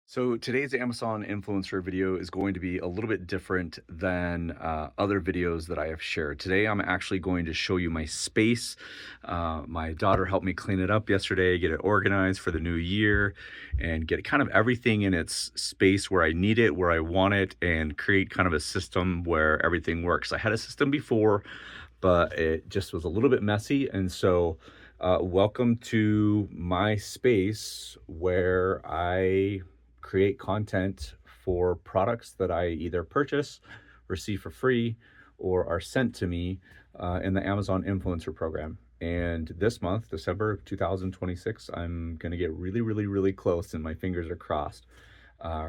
So today's Amazon influencer video is going to be a little bit different than other videos that I have shared. Today, I'm actually going to show you my space. My daughter helped me clean it up yesterday, get it organized for the new year, and get kind of everything in its space where I need it, where I want it, and create kind of a system where everything works. I had a system before, but it just was a little bit messy. And so, welcome to my space where I create content for products that I either purchase, receive for free, or are sent to me in the Amazon Influencer Program. And this month, December of 2026, I'm going to get really, really, really close, and my fingers are crossed,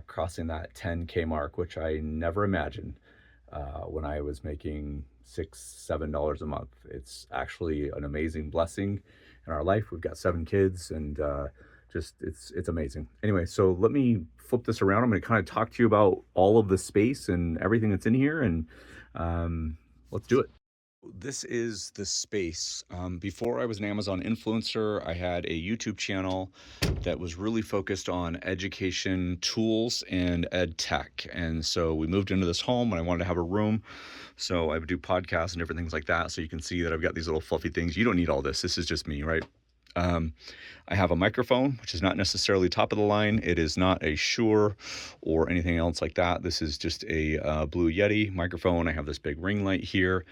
crossing that 10K mark, which I never imagined when I was making $6, $7 a month. It's actually an amazing blessing in our life. We've got 7 kids, and just it's amazing. Anyway, so let me flip this around. I'm going to kind of talk to you about all of the space and everything that's in here, and let's do it. This is the space. Before I was an Amazon influencer, I had a YouTube channel that was really focused on education tools and ed tech. And so we moved into this home and I wanted to have a room. So I would do podcasts and different things like that. So you can see that I've got these little fluffy things. You don't need all this. This is just me, right? I have a microphone, which is not necessarily top of the line. It is not a Shure or anything else like that. This is just a Blue Yeti microphone. I have this big ring light here.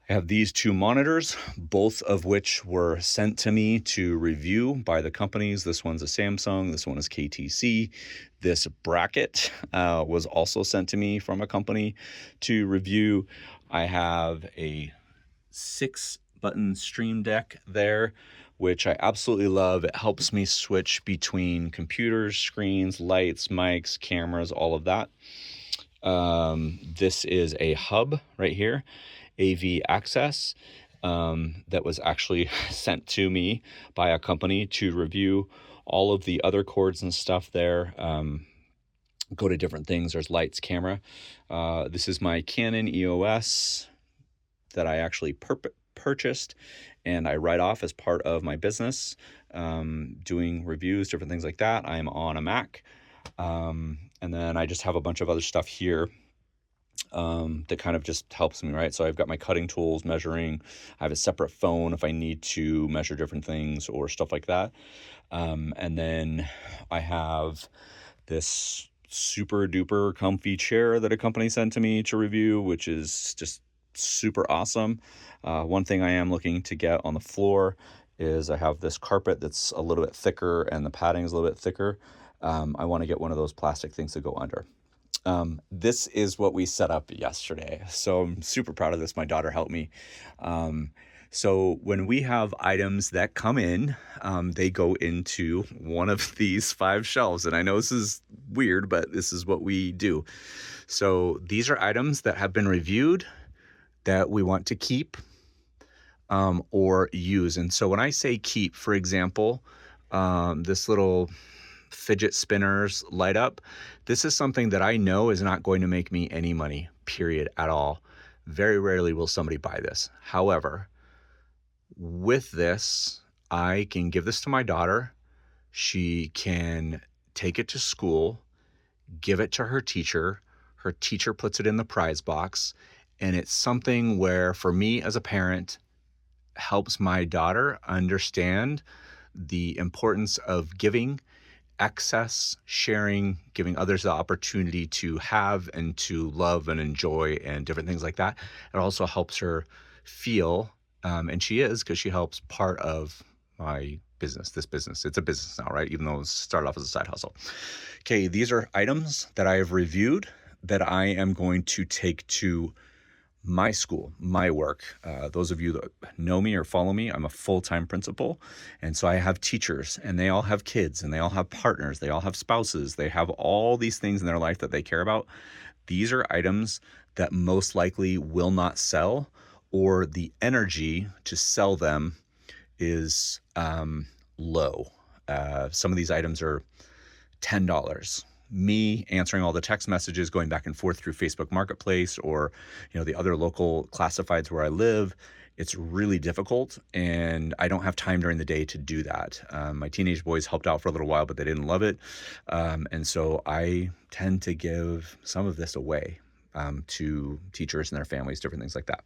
I have these two monitors, both of which were sent to me to review by the companies. This one's a Samsung, this one is KTC. This bracket was also sent to me from a company to review. I have a 6-button Stream Deck there, which I absolutely love. It helps me switch between computers, screens, lights, mics, cameras, all of that. This is a hub right here, AV access, that was actually sent to me by a company to review. All of the other cords and stuff there go to different things. There's lights, camera. This is my Canon EOS that I actually purchased and I write off as part of my business, doing reviews, different things like that. I'm on a Mac. And then I just have a bunch of other stuff here that kind of just helps me, right? So I've got my cutting tools, measuring. I have a separate phone if I need to measure different things or stuff like that. And then I have this super duper comfy chair that a company sent to me to review, which is just super awesome. One thing I am looking to get on the floor is I have this carpet that's a little bit thicker and the padding is a little bit thicker. I want to get one of those plastic things to go under. This is what we set up yesterday. So I'm super proud of this. My daughter helped me. So when we have items that come in, they go into one of these 5 shelves. And I know this is weird, but this is what we do. So these are items that have been reviewed that we want to keep or use. And so when I say keep, for example, this little fidget spinners light up, this is something that I know is not going to make me any money, period, at all. Very rarely will somebody buy this. However, with this, I can give this to my daughter. She can take it to school, give it to her teacher. Her teacher puts it in the prize box. And it's something where, for me as a parent, helps my daughter understand the importance of giving, access, sharing, giving others the opportunity to have and to love and enjoy and different things like that. It also helps her feel, and she is, because she helps part of my business, this business. It's a business now, right? Even though it started off as a side hustle. Okay, these are items that I have reviewed that I am going to take to my school, my work. Those of you that know me or follow me, I'm a full-time principal. And so I have teachers and they all have kids and they all have partners. They all have spouses. They have all these things in their life that they care about. These are items that most likely will not sell, or the energy to sell them is low. Some of these items are $10. Me answering all the text messages, going back and forth through Facebook Marketplace or, the other local classifieds where I live, It's really difficult, and I don't have time during the day to do that. My teenage boys helped out for a little while, but they didn't love it. And so I tend to give some of this away to teachers and their families, different things like that.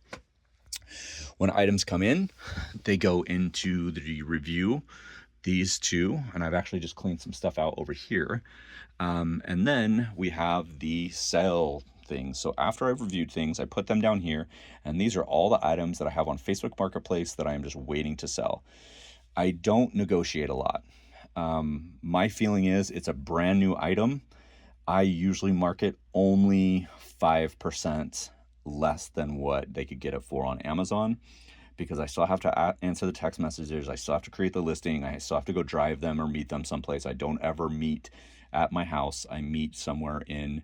When items come in, they go into the review, these two, and I've actually just cleaned some stuff out over here. And then we have the sell things. So after I've reviewed things, I put them down here, and these are all the items that I have on Facebook Marketplace that I am just waiting to sell. I don't negotiate a lot. My feeling is it's a brand new item. I usually market only 5% less than what they could get it for on Amazon, because I still have to answer the text messages. I still have to create the listing. I still have to go drive them or meet them someplace. I don't ever meet at my house. I meet somewhere in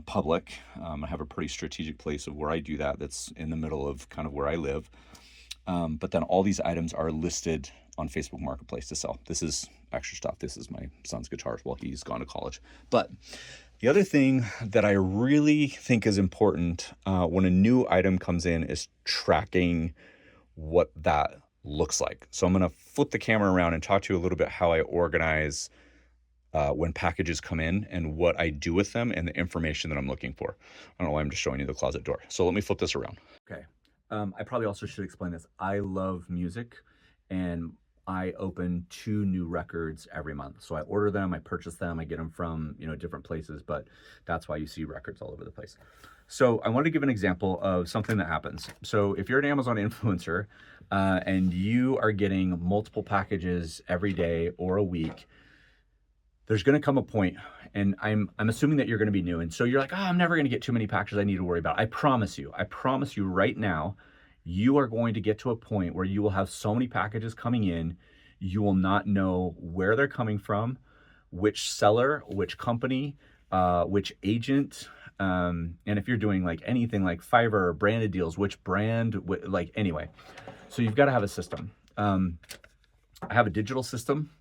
public. I have a pretty strategic place of where I do that that's in the middle of kind of where I live. But then all these items are listed on Facebook Marketplace to sell. This is extra stuff. This is my son's guitars while he's gone to college. But the other thing that I really think is important when a new item comes in is tracking what that looks like. So I'm going to flip the camera around and talk to you a little bit how I organize when packages come in and what I do with them and the information that I'm looking for. I don't know why I'm just showing you the closet door. So let me flip this around. Okay. I probably also should explain this. I love music, and I open 2 new records every month. So I order them, I purchase them, I get them from, different places, but that's why you see records all over the place. So I want to give an example of something that happens. So if you're an Amazon influencer and you are getting multiple packages every day or a week, there's going to come a point, and I'm assuming that you're going to be new, and so you're like, I'm never going to get too many packages I need to worry about. I promise you right now, you are going to get to a point where you will have so many packages coming in, you will not know where they're coming from, which seller, which company, which agent, and if you're doing like anything like Fiverr or branded deals, which brand, anyway. So you've got to have a system. I have a digital system,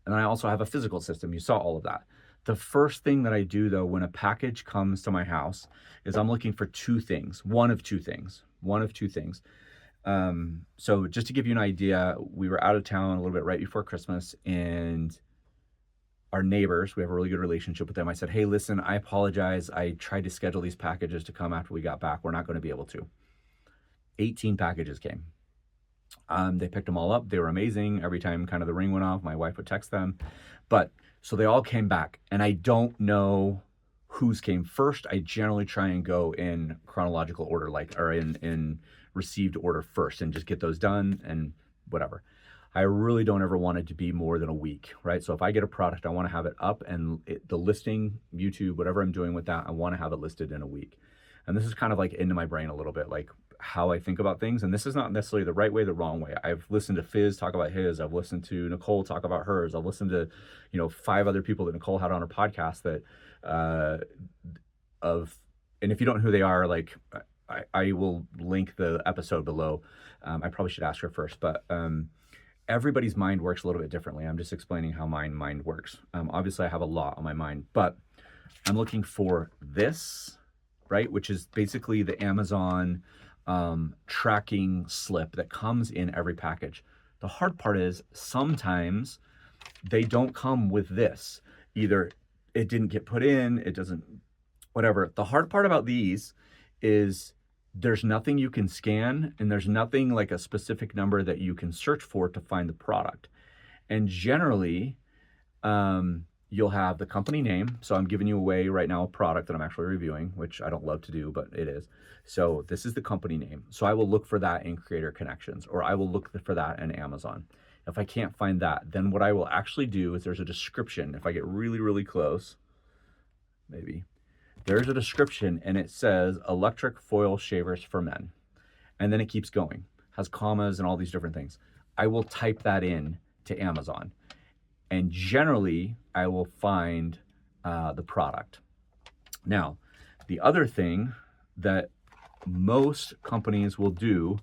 and I also have a physical system. You saw all of that. The first thing that I do, though, when a package comes to my house is I'm looking for 2 things, one of two things. So just to give you an idea, we were out of town a little bit right before Christmas, and our neighbors, we have a really good relationship with them. I said, hey, listen, I apologize. I tried to schedule these packages to come after we got back. We're not going to be able to. 18 packages came. They picked them all up. They were amazing. Every time kind of the ring went off, my wife would text them. But so they all came back, and I don't know whose came first. I generally try and go in chronological order, or in received order first, and just get those done and whatever. I really don't ever want it to be more than a week, right? So if I get a product, I want to have it up, and the listing, YouTube, whatever I'm doing with that, I want to have it listed in a week. And this is kind of like into my brain a little bit, like how I think about things. And this is not necessarily the right way, the wrong way. I've listened to Fizz talk about his. I've listened to Nicole talk about hers. I've listened to, 5 other people that Nicole had on her podcast that, and if you don't know who they are, like I will link the episode below. I probably should ask her first, but everybody's mind works a little bit differently. I'm just explaining how my mind works. Obviously I have a lot on my mind, but I'm looking for this, right? Which is basically the Amazon tracking slip that comes in every package. The hard part is sometimes they don't come with this. Either it didn't get put in, it doesn't, whatever. The hard part about these is there's nothing you can scan, and there's nothing like a specific number that you can search for to find the product. And generally, you'll have the company name. So I'm giving you away right now a product that I'm actually reviewing, which I don't love to do, but it is. So this is the company name. So I will look for that in Creator Connections, or I will look for that in Amazon. If I can't find that, then what I will actually do is there's a description. If I get really, really close, maybe, there's a description, and it says electric foil shavers for men. And then it keeps going, has commas and all these different things. I will type that in to Amazon, and generally I will find the product. Now, the other thing that most companies will do,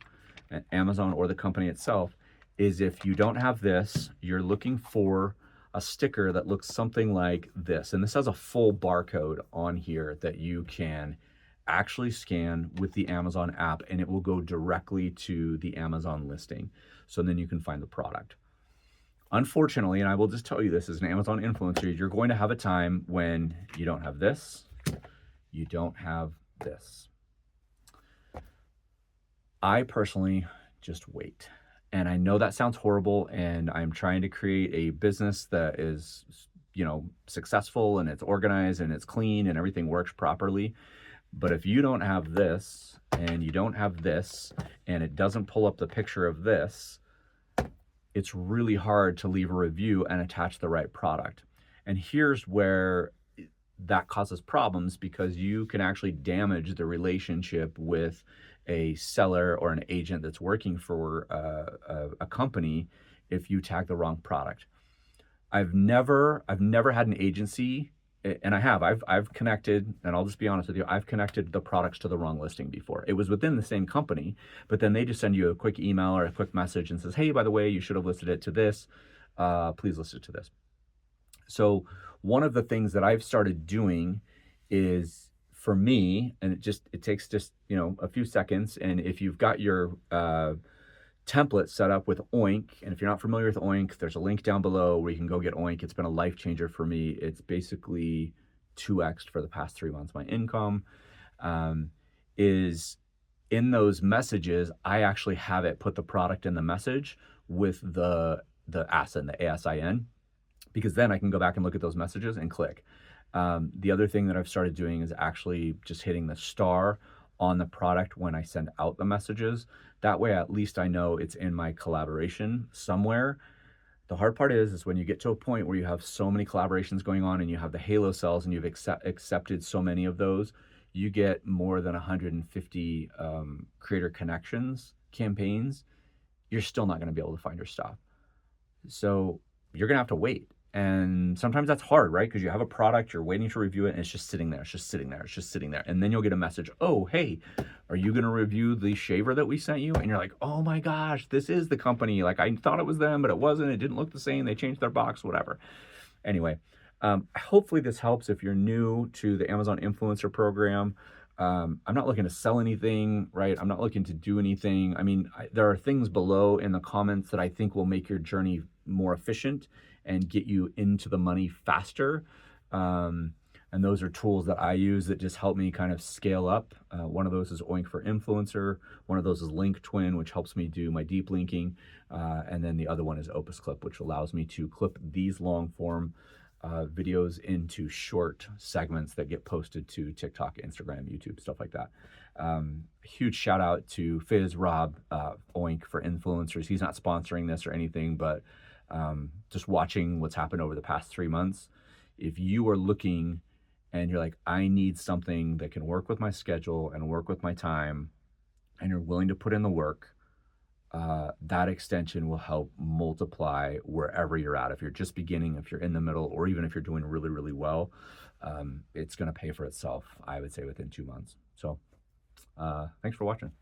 Amazon or the company itself, is if you don't have this, you're looking for a sticker that looks something like this. And this has a full barcode on here that you can actually scan with the Amazon app, and it will go directly to the Amazon listing. So then you can find the product. Unfortunately, and I will just tell you this as an Amazon influencer, you're going to have a time when you don't have this, you don't have this. I personally just wait. And I know that sounds horrible, and I'm trying to create a business that is, successful and it's organized and it's clean and everything works properly. But if you don't have this and you don't have this and it doesn't pull up the picture of this, it's really hard to leave a review and attach the right product. And here's where that causes problems, because you can actually damage the relationship with a seller or an agent that's working for a company if you tag the wrong product. I've never had an agency, and I've connected, and I'll just be honest with you, I've connected the products to the wrong listing before. It was within the same company, but then they just send you a quick email or a quick message and says, hey, by the way, you should have listed it to this. Please list it to this. So one of the things that I've started doing is, for me, and it takes just, a few seconds. And if you've got your template set up with Oink, and if you're not familiar with Oink, there's a link down below where you can go get Oink. It's been a life changer for me. It's basically 2x'd for the past 3 months my income. Is in those messages, I actually have it put the product in the message with the ASIN, the ASIN, because then I can go back and look at those messages and click. The other thing that I've started doing is actually just hitting the star on the product when I send out the messages. That way, at least I know it's in my collaboration somewhere. The hard part is when you get to a point where you have so many collaborations going on and you have the halo cells and you've accepted so many of those, you get more than 150 creator connections campaigns, you're still not going to be able to find your stuff. So you're going to have to wait. And sometimes that's hard, right? Because you have a product, you're waiting to review it, and it's just sitting there. It's just sitting there. It's just sitting there. And then you'll get a message, oh, hey, are you going to review the shaver that we sent you? And you're like, oh my gosh, this is the company. Like, I thought it was them, but it wasn't. It didn't look the same. They changed their box, whatever. Anyway, hopefully this helps if you're new to the Amazon Influencer Program. I'm not looking to sell anything, right? I'm not looking to do anything. I mean, there are things below in the comments that I think will make your journey more efficient and get you into the money faster. And those are tools that I use that just help me kind of scale up. One of those is Oink for Influencer. One of those is Link Twin, which helps me do my deep linking. And then the other one is Opus Clip, which allows me to clip these long form videos into short segments that get posted to TikTok, Instagram, YouTube, stuff like that. Huge shout out to Fizz Rob, Oink for Influencers. He's not sponsoring this or anything, but just watching what's happened over the past 3 months. If you are looking and you're like, I need something that can work with my schedule and work with my time, and you're willing to put in the work, that extension will help multiply wherever you're at. If you're just beginning, if you're in the middle, or even if you're doing really, really well, it's going to pay for itself, I would say, within 2 months. So thanks for watching.